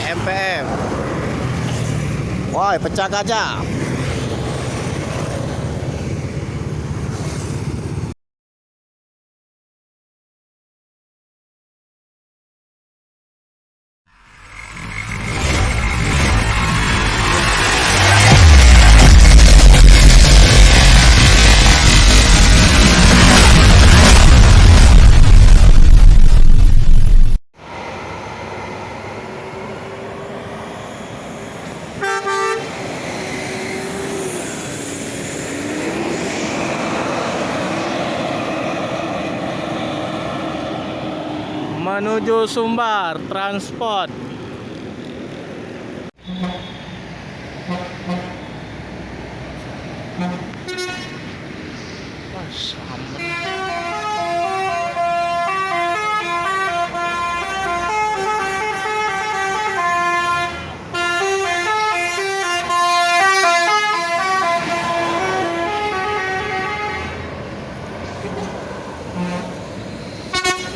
MPM. Woi, pecah kaca. Menuju Sumbar Transport. Wah, selamat.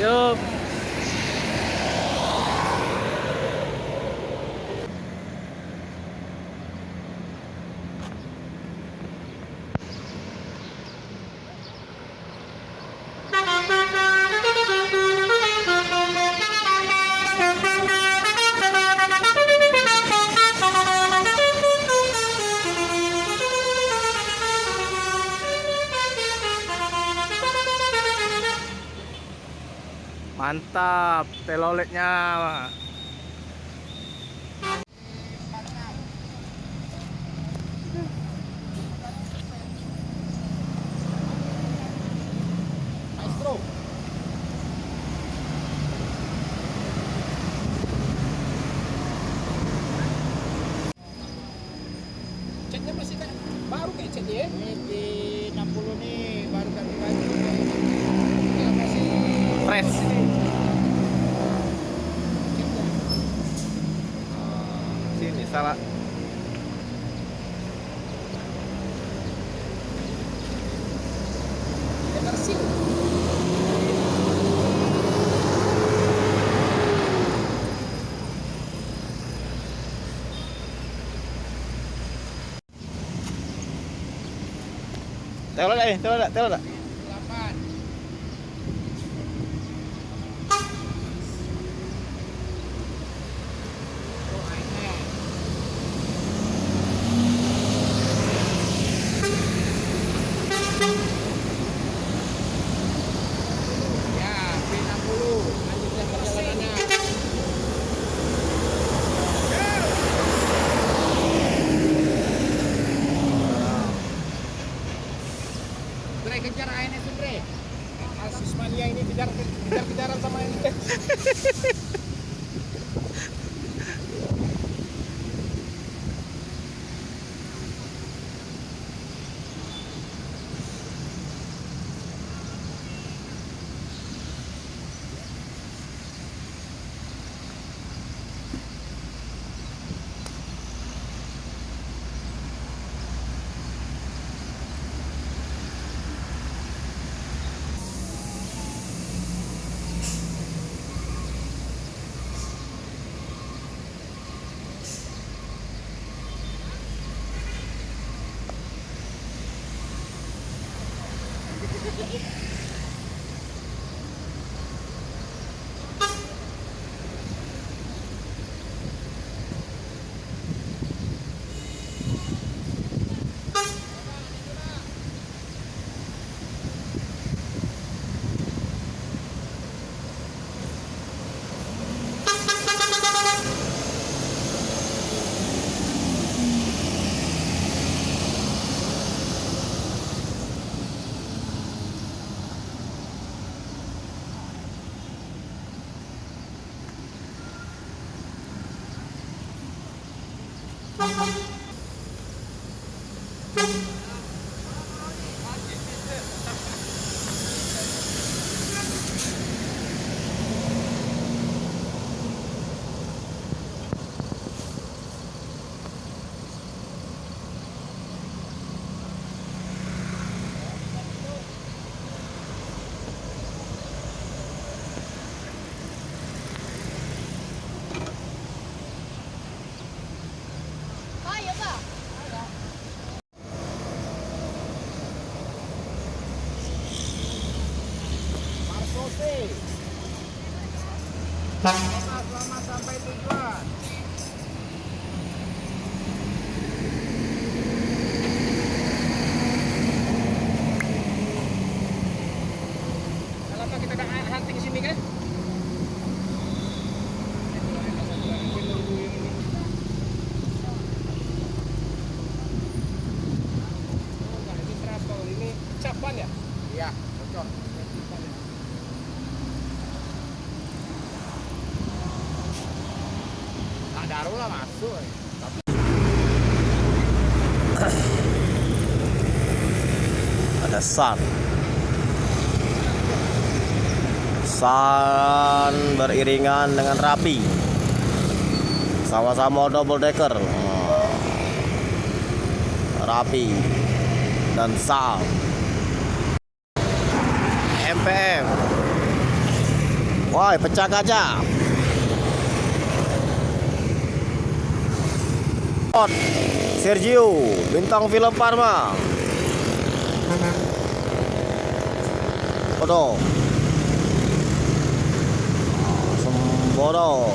Yuk. Mantap teloletnya. Maestro. Catnya masih kayak baru kayak catnya ya? Ini di 60 nih baru ganti baju. Ya masih Fresh. catnya. Sini salah. Ya bersih. Telolet, telolet, telolet. 8. Oh, airnya. Ya, P60 lanjutkan perjalanannya. Bre, kejar ANS Bre. Asus Mania ini kejar-kejaran sama ANS. Daru lah masuk. Ada Sun beriringan dengan Rapi, sama-sama double decker. Rapi dan Sun. MPM. Woi, pecah kaca. Sergio, bintang film Parma. Foto. Sembodo.